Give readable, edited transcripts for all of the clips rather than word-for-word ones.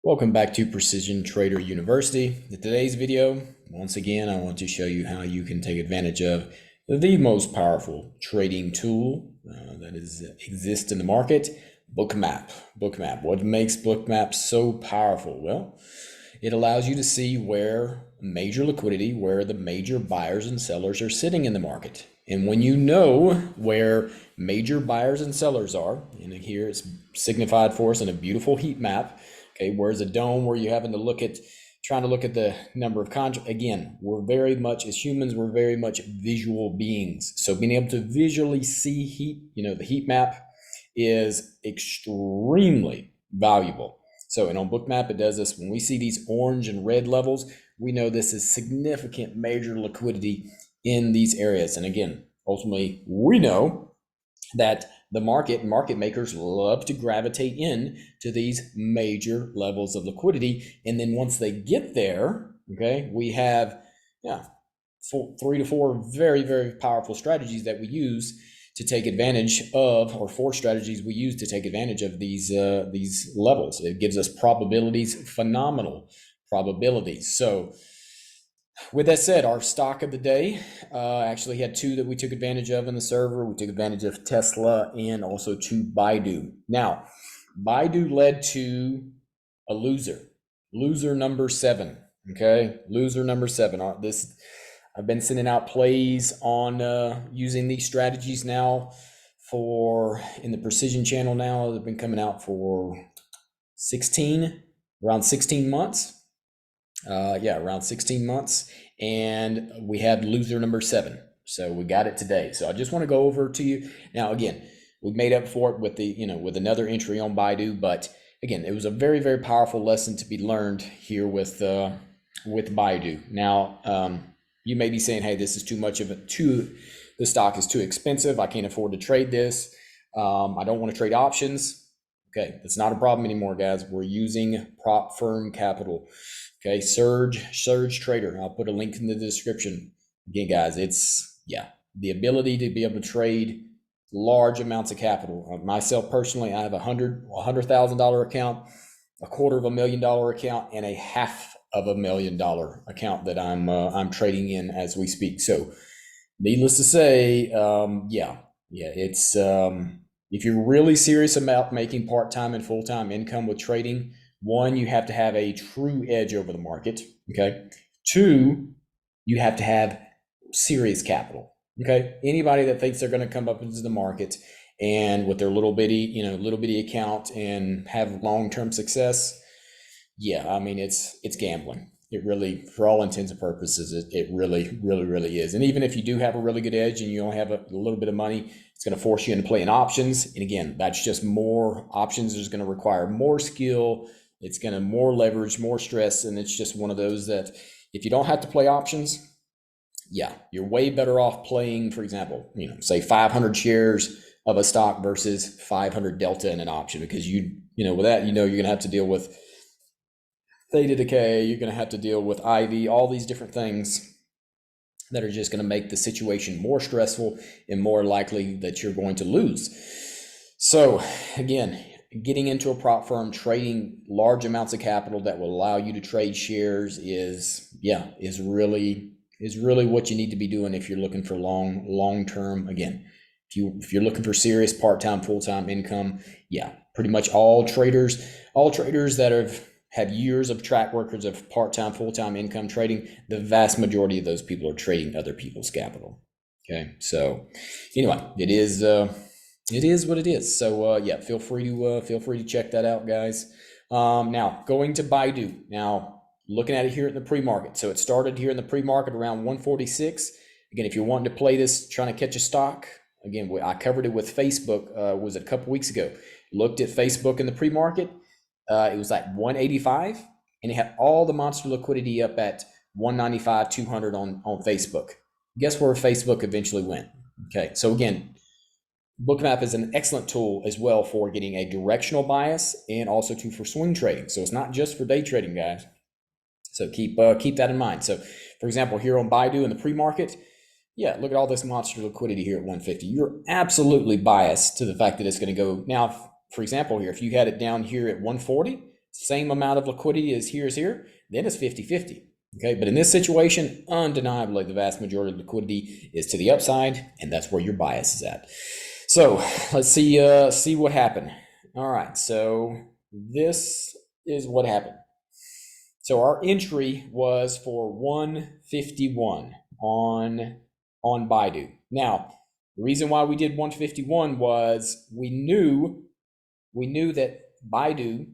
Welcome back to Precision Trader University. In today's video, once again, I want to show you how you can take advantage of the most powerful trading tool exists in the market, Bookmap. Bookmap. What makes Bookmap so powerful? Well, it allows you to see where major liquidity, where the major buyers and sellers are sitting in the market. And when you know where major buyers and sellers are, and here it's signified for us in a beautiful heat map. Okay, whereas a dome where you're having to trying to look at the number of contracts. Again, we're very much, as humans, we're very much visual beings. So being able to visually see heat, the heat map is extremely valuable. So, and on Bookmap, it does this. When we see these orange and red levels, we know this is significant major liquidity in these areas. And again, ultimately, we know that the market makers love to gravitate in to these major levels of liquidity. And then once they get there, okay, we have 3 to 4 very, very powerful strategies that we use to take advantage of, or 4 strategies we use to take advantage of these levels. It gives us probabilities, phenomenal probabilities. So with that said, our stock of the day actually had 2 that we took advantage of in the server. We took advantage of Tesla and also 2 Baidu. Now, Baidu led to a loser number 7. Okay, loser number 7. I've been sending out plays on using these strategies now in the Precision channel now. They've been coming out for around 16 months. Around 16 months, and we had loser number 7. So we got it today. So I just want to go over to you now. Again, we made up for it with with another entry on Baidu, but again, it was a very, very powerful lesson to be learned here with Baidu. Now, you may be saying, hey, this is too much of the stock is too expensive. I can't afford to trade this. I don't want to trade options. Okay, that's not a problem anymore, guys. We're using prop firm capital. Okay, Surge Trader. I'll put a link in the description. Again, guys, it's the ability to be able to trade large amounts of capital. Myself personally, I have $100,000 account, $250,000 account, and a $500,000 account that I'm trading in as we speak. So, needless to say, it's if you're really serious about making part-time and full-time income with trading, 1, you have to have a true edge over the market. Okay. 2, you have to have serious capital. Okay. Anybody that thinks they're going to come up into the market and with their little bitty account and have long-term success, I mean, it's gambling. It really, for all intents and purposes, it really, really, really is. And even if you do have a really good edge and you only have a little bit of money, it's going to force you into playing options. And again, that's just more options. Is going to require more skill. It's going to more leverage, more stress. And it's just one of those that if you don't have to play options, you're way better off playing, for example, say 500 shares of a stock versus 500 delta in an option, because with that, you're going to have to deal with theta decay, you're going to have to deal with IV, all these different things that are just going to make the situation more stressful and more likely that you're going to lose. So again, getting into a prop firm, trading large amounts of capital that will allow you to trade shares is really what you need to be doing if you're looking for long-term. Again, if you're looking for serious part-time, full-time income, pretty much all traders that have had years of track records of part-time, full-time income trading, the vast majority of those people are trading other people's capital. Okay, so anyway, it is what it is. So feel free to check that out, guys. Now going to Baidu. Now looking at it here in the pre-market. So it started here in the pre-market around 146. Again, if you're wanting to play this, trying to catch a stock, again, I covered it with Facebook. Was it a couple weeks ago? Looked at Facebook in the pre-market. It was like 185, and it had all the monster liquidity up at 195, 200 on Facebook. Guess where Facebook eventually went? Okay, so again, Bookmap is an excellent tool as well for getting a directional bias and also for swing trading. So it's not just for day trading, guys. So keep that in mind. So for example, here on Baidu in the pre-market, look at all this monster liquidity here at 150. You're absolutely biased to the fact that it's going to go now. For example, here, if you had it down here at 140, same amount of liquidity as here, then it's 50-50. Okay, but in this situation, undeniably, the vast majority of liquidity is to the upside, and that's where your bias is at. So let's see what happened. All right, so this is what happened. So our entry was for 151 on Baidu. Now, the reason why we did 151 was we knew that Baidu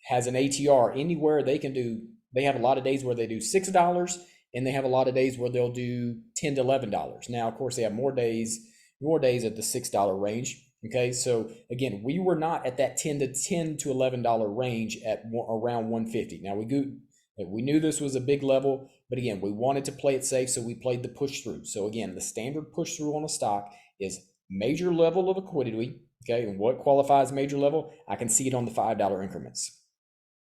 has an ATR anywhere they can do. They have a lot of days where they do $6, and they have a lot of days where they'll do $10 to $11. Now, of course, they have more days at the $6 range. Okay, so again, we were not at that $10 to $11 range at around 150. Now we knew this was a big level, but again, we wanted to play it safe, so we played the push through. So again, the standard push through on a stock is major level of liquidity. Okay, and what qualifies major level? I can see it on the $5 increments.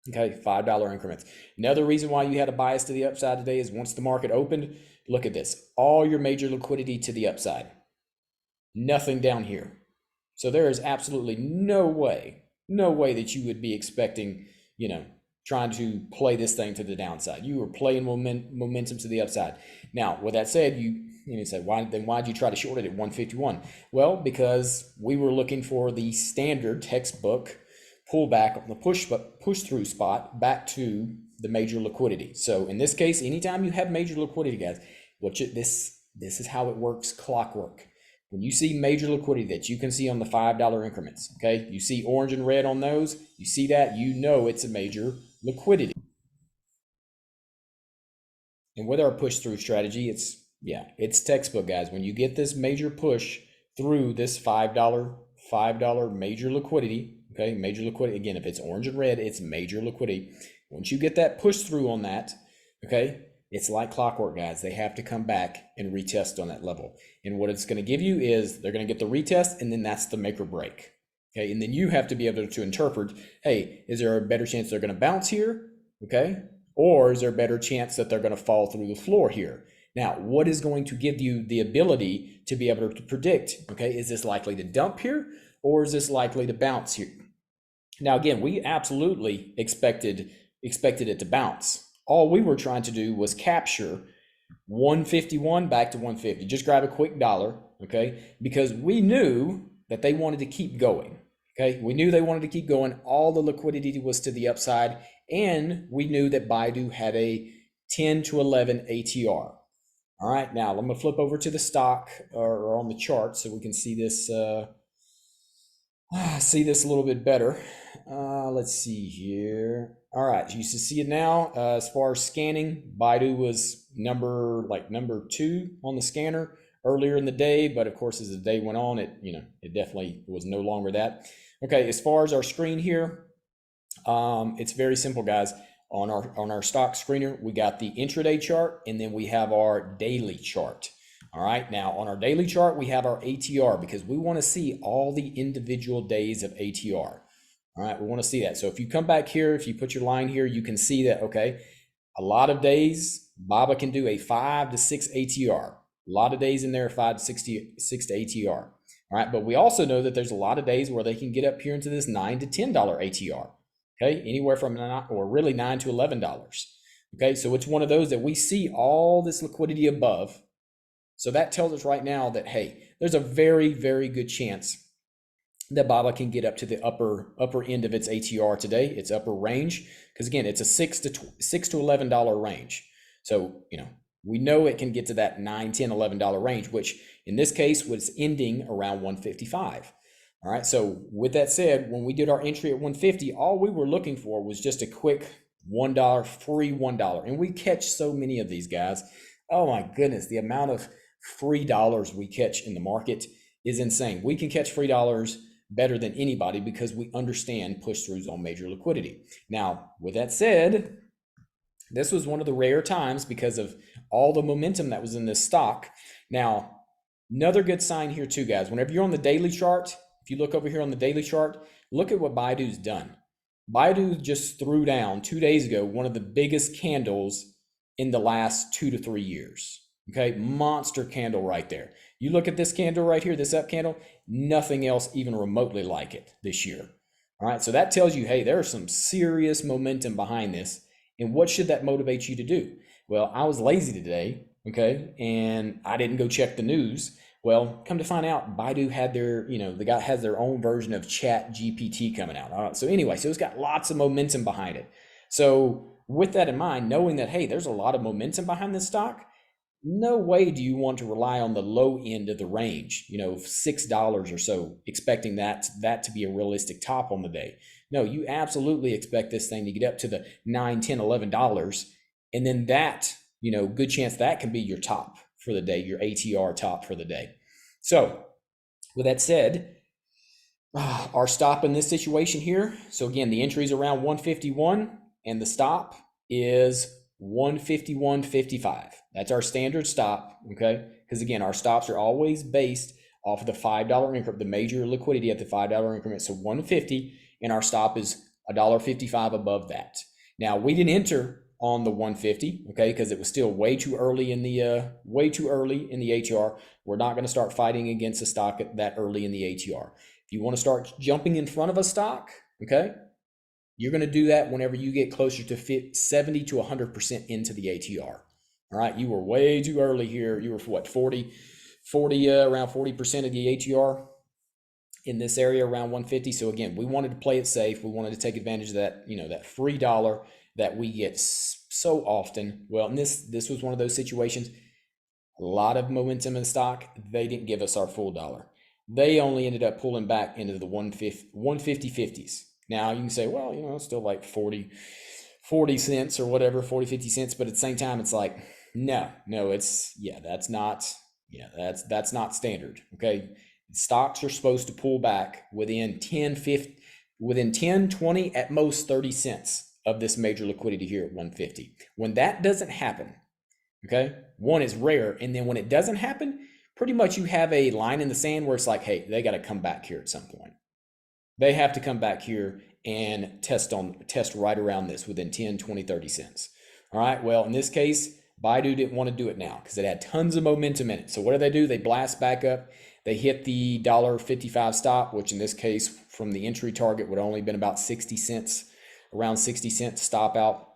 Okay, $5 increments. Another reason why you had a bias to the upside today is once the market opened, look at this, all your major liquidity to the upside, nothing down here. So there is absolutely no way that you would be expecting, trying to play this thing to the downside. You were playing momentum to the upside. Now, with that said, you say, why'd you try to short it at 151? Well, because we were looking for the standard textbook pullback on the push through spot back to the major liquidity. So in this case, anytime you have major liquidity, guys, this is how it works, clockwork. When you see major liquidity that you can see on the $5 increments, okay, you see orange and red on those, you see that, it's a major liquidity. And with our push through strategy, it's textbook, guys. When you get this major push through this $5 major liquidity, okay, major liquidity, again, if it's orange and red, it's major liquidity. Once you get that push through on that, okay, it's like clockwork, guys. They have to come back and retest on that level. And what it's going to give you is they're going to get the retest, and then that's the make or break. Okay, and then you have to be able to interpret, hey, is there a better chance they're going to bounce here? Okay, or is there a better chance that they're going to fall through the floor here? Now, what is going to give you the ability to be able to predict, okay, is this likely to dump here, or is this likely to bounce here? Now, again, we absolutely expected it to bounce. All we were trying to do was capture 151 back to 150. Just grab a quick dollar, okay? Because we knew that they wanted to keep going, okay? We knew they wanted to keep going. All the liquidity was to the upside, and we knew that Baidu had a 10 to 11 ATR. All right, now I'm gonna flip over to the stock or on the chart so we can see this a little bit better. Let's see here. All right, you see it now. As far as scanning, Baidu was number 2 on the scanner earlier in the day, but of course, as the day went on, it definitely was no longer that. Okay, as far as our screen here, it's very simple, guys. On our stock screener, we got the intraday chart, and then we have our daily chart. All right, now on our daily chart, we have our ATR because we want to see all the individual days of ATR. All right, we want to see that. So if you come back here, if you put your line here, you can see that, okay, a lot of days, BABA can do a 5 to 6 ATR. A lot of days in there, 5 to 6 to ATR. All right, but we also know that there's a lot of days where they can get up here into this $9 to $10 ATR. Okay, anywhere from $9 to $11. Okay, so it's one of those that we see all this liquidity above. So that tells us right now that, hey, there's a very, very good chance that BABA can get up to the upper end of its ATR today, its upper range, because again, it's a $6 to $11 range. So, we know it can get to that $9, $10, $11 range, which in this case was ending around 155. All right, so with that said, when we did our entry at 150, all we were looking for was just a quick $1, free $1. And we catch so many of these, guys. Oh my goodness, the amount of free dollars we catch in the market is insane. We can catch free dollars better than anybody because we understand push-throughs on major liquidity. Now, with that said, this was one of the rare times because of all the momentum that was in this stock. Now, another good sign here too, guys, whenever you're on the daily chart, if you look over here on the daily chart, look at what Baidu's done. Baidu just threw down 2 days ago one of the biggest candles in the last 2 to 3 years. Okay, monster candle right there. You look at this candle right here, this up candle, nothing else even remotely like it this year. All right, so that tells you, hey, there's some serious momentum behind this. And what should that motivate you to do? Well, I was lazy today, okay, and I didn't go check the news. Well, come to find out, Baidu had their, the guy has their own version of Chat GPT coming out. All right, so anyway, so it's got lots of momentum behind it. So with that in mind, knowing that, hey, there's a lot of momentum behind this stock, no way do you want to rely on the low end of the range, $6 or so, expecting that to be a realistic top on the day. No, you absolutely expect this thing to get up to the $9, $10, $11, and then that, good chance that can be your top for the day, your ATR top for the day. So with that said, our stop in this situation here, so again, the entry is around 151 and the stop is 151.55. That's our standard stop, okay? Because again, our stops are always based off of the $5 increment, the major liquidity at the $5 increment. So 150, and our stop is $1.55 above that. Now we didn't enter on the 150, okay, because it was still way too early in the ATR. We're not going to start fighting against a stock that early in the ATR. If you want to start jumping in front of a stock, okay, you're going to do that whenever you get closer to 70 to 100% into the ATR. All right, you were way too early here. You were what, 40, around 40% of the ATR in this area around 150. So again, we wanted to play it safe. We wanted to take advantage of that, that free dollar that we get so often. Well, and this was one of those situations. A lot of momentum in the stock. They didn't give us our full dollar. They only ended up pulling back into the 150 50s. Now you can say, well, it's still like 40 cents or whatever, 40, 50 cents. But at the same time, it's like, no, that's not standard. Okay. Stocks are supposed to pull back within 10, 20, at most 30 cents of this major liquidity here at 150. When that doesn't happen, okay, one is rare. And then when it doesn't happen, pretty much you have a line in the sand where it's like, hey, they got to come back here at some point. They have to come back here and test right around this within 10, 20, 30 cents. All right. Well, in this case, Baidu didn't want to do it now because it had tons of momentum in it. So what do? They blast back up. They hit the $1.55 stop, which in this case from the entry target would only been about 60 cents, around 60 cents stop out.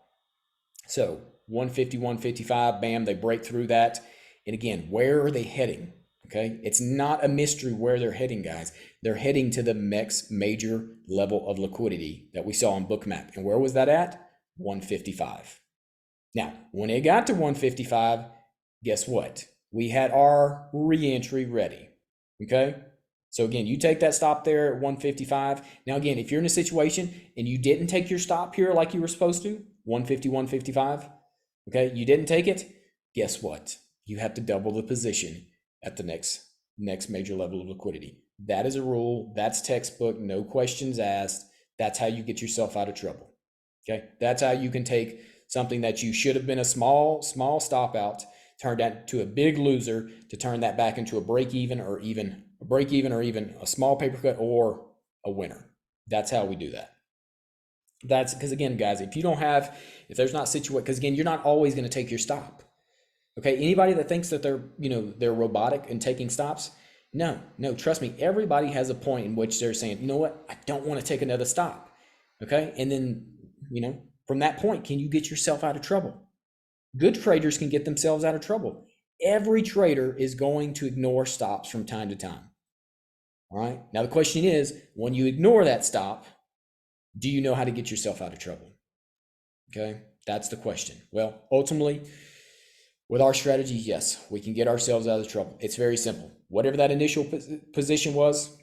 So 151.55, bam, they break through that. And again, where are they heading? Okay, it's not a mystery where they're heading, guys. They're heading to the next major level of liquidity that we saw on Bookmap. And where was that at? 155. Now, when it got to 155, guess what? We had our re-entry ready. Okay, so again, you take that stop there at 155. Now, again, if you're in a situation and you didn't take your stop here like you were supposed to, 151.55, okay, you didn't take it, guess what? You have to double the position at the next major level of liquidity. That is a rule. That's textbook. No questions asked. That's how you get yourself out of trouble. Okay. That's how you can take something that you should have been a small stop out, turn that to a big loser, to turn that back into a break even or even a small paper cut or a winner. That's how we do that. That's because again, guys, if there's not situation, because again, you're not always going to take your stop. Okay, anybody that thinks that they're robotic and taking stops, no, trust me, everybody has a point in which they're saying, you know what, I don't want to take another stop. Okay, and then, from that point, can you get yourself out of trouble? Good traders can get themselves out of trouble. Every trader is going to ignore stops from time to time. All right, now the question is, when you ignore that stop, do you know how to get yourself out of trouble? Okay, that's the question. Well, ultimately, with our strategy, yes, we can get ourselves out of trouble. It's very simple. Whatever that initial position was,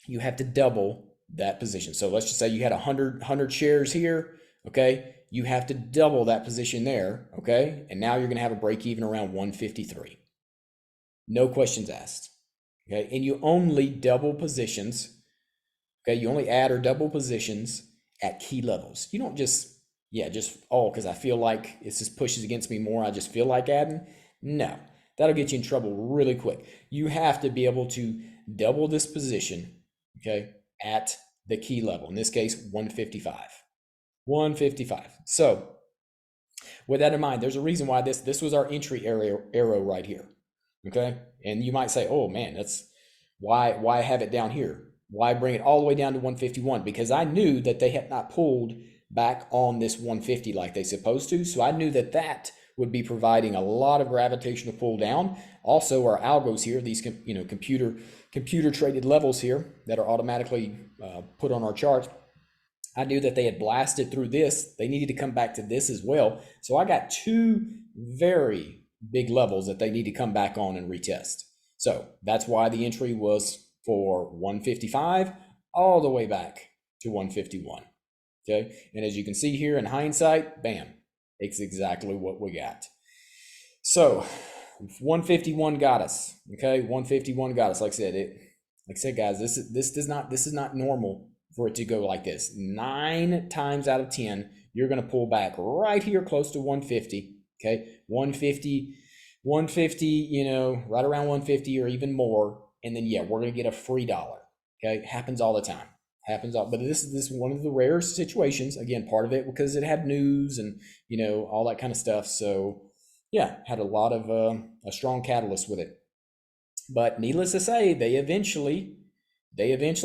you have to double that position. So let's just say you had 100 shares here, okay? You have to double that position there, okay? And now you're going to have a break even around 153. No questions asked, okay? And you only double positions, okay? You only add or double positions at key levels. You don't just because I feel like it just pushes against me more, I just feel like adding. No, that'll get you in trouble really quick. You have to be able to double this position, okay, at the key level. In this case, 155. 155. So with that in mind, there's a reason why this was our entry arrow right here, okay? And you might say, oh man, that's why have it down here? Why bring it all the way down to 151? Because I knew that they had not pulled back on this 150 like they supposed to. So I knew that that would be providing a lot of gravitational pull down. Also, our algos here, these computer traded levels here that are automatically put on our charts, I knew that they had blasted through this. They needed to come back to this as well. So I got two very big levels that they need to come back on and retest. So that's why the entry was for 155 all the way back to 151. Okay. And as you can see here in hindsight, bam, it's exactly what we got. So 151 got us. Okay. 151 got us. Like I said, guys, this is not normal for it to go like this. 9 times out of 10, you're going to pull back right here close to 150. Okay. 150, right around 150 or even more. And then, yeah, we're going to get a free dollar. Okay. Happens all the time. But this is one of the rare situations. Again, part of it because it had news and, all that kind of stuff. So yeah, had a lot of a strong catalyst with it. But needless to say, they eventually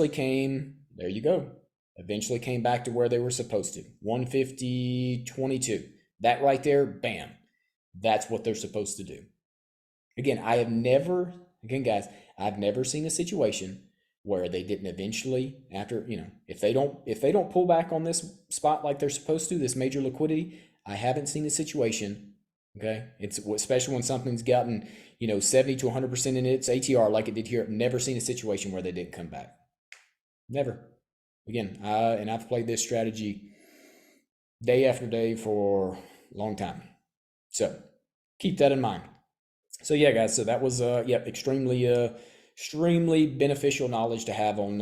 came, there you go, eventually came back to where they were supposed to. 150.22. That right there, bam, that's what they're supposed to do. Again, guys, I've never seen a situation where they didn't eventually, after, if they don't pull back on this spot like they're supposed to, this major liquidity, I haven't seen a situation, okay? It's especially when something's gotten, 70 to 100% in its ATR like it did here. I've never seen a situation where they didn't come back. Never. Again, and I've played this strategy day after day for a long time. So keep that in mind. So yeah, guys, so that was extremely beneficial knowledge to have on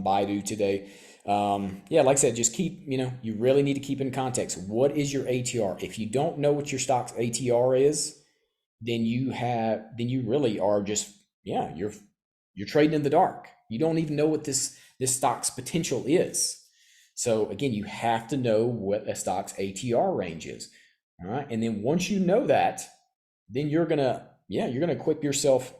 Baidu today. Yeah, like I said, just keep, you really need to keep in context. What is your ATR? If you don't know what your stock's ATR is, then you really are just, you're trading in the dark. You don't even know what this stock's potential is. So again, you have to know what a stock's ATR range is. All right. And then once you know that, then you're going to equip yourself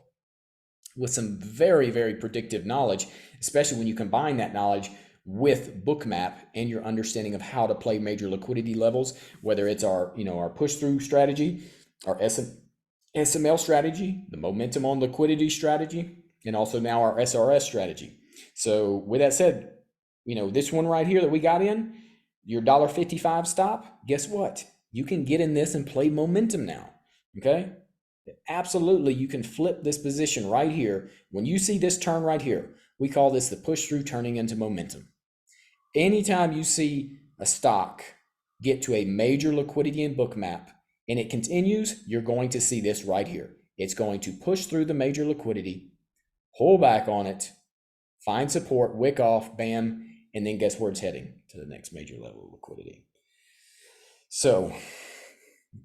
with some very, very predictive knowledge, especially when you combine that knowledge with Bookmap and your understanding of how to play major liquidity levels, whether it's our push through strategy, our SML strategy, the momentum on liquidity strategy, and also now our SRS strategy. So with that said, this one right here that we got in, your $1.55 stop, guess what? You can get in this and play momentum now, okay? Absolutely, you can flip this position right here. When you see this turn right here, we call this the push through turning into momentum. Anytime you see a stock get to a major liquidity in Bookmap and it continues, you're going to see this right here. It's going to push through the major liquidity, pull back on it, find support, wick off, bam, and then guess where it's heading? To the next major level of liquidity. So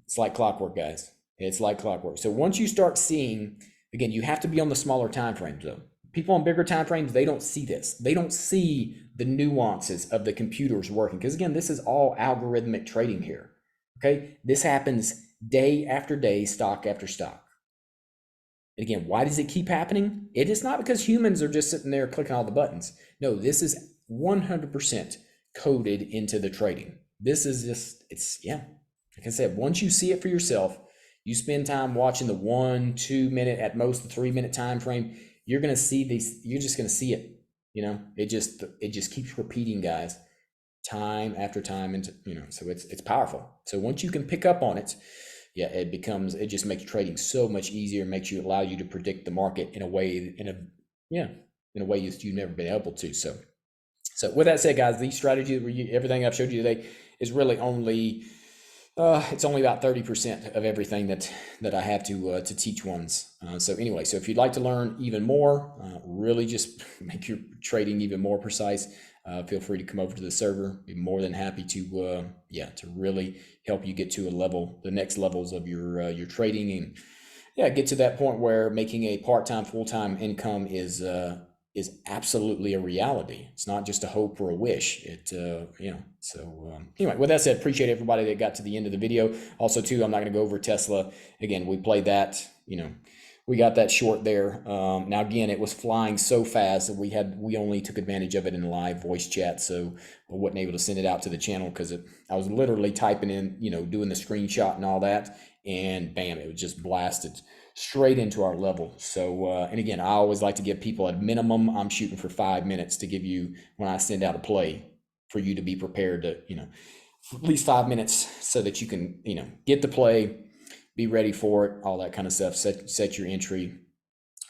it's like clockwork, guys. It's like clockwork. So once you start seeing, again, you have to be on the smaller time frames though. People on bigger time frames, they don't see this. They don't see the nuances of the computers working. Because again, this is all algorithmic trading here. Okay. This happens day after day, stock after stock. And again, why does it keep happening? It is not because humans are just sitting there clicking all the buttons. No, this is 100% coded into the trading. This is just, like I said, once you see it for yourself, you spend time watching the 1, 2 minute, at most the 3 minute time frame, you're going to see these, you're just going to see it. It just keeps repeating, guys, time after time. And, so it's powerful. So once you can pick up on it, it just makes trading so much easier, allow you to predict the market in a way you've never been able to. So with that said, guys, these strategies, everything I've showed you today is really only, it's only about 30% of everything that I have to teach ones. So anyway, so if you'd like to learn even more, really just make your trading even more precise, feel free to come over to the server. Be more than happy to really help you get to the next levels of your trading, and get to that point where making a part-time, full-time income is absolutely a reality. It's not just a hope or a wish. Anyway, with that said, appreciate everybody that got to the end of the video. Also too, I'm not going to go over Tesla again. We played that, we got that short there. Now again, it was flying so fast that we only took advantage of it in live voice chat, so I wasn't able to send it out to the channel because I was literally typing in, doing the screenshot and all that, and bam, it was just blasted straight into our level. So and again, I always like to give people at minimum, I'm shooting for 5 minutes to give you when I send out a play for you to be prepared to, at least 5 minutes so that you can, get the play, be ready for it, all that kind of stuff. Set your entry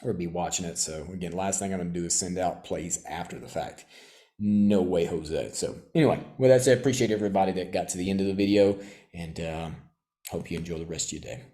or be watching it. So again, last thing I'm going to do is send out plays after the fact. No way, Jose. So anyway, with that said, appreciate everybody that got to the end of the video, and hope you enjoy the rest of your day.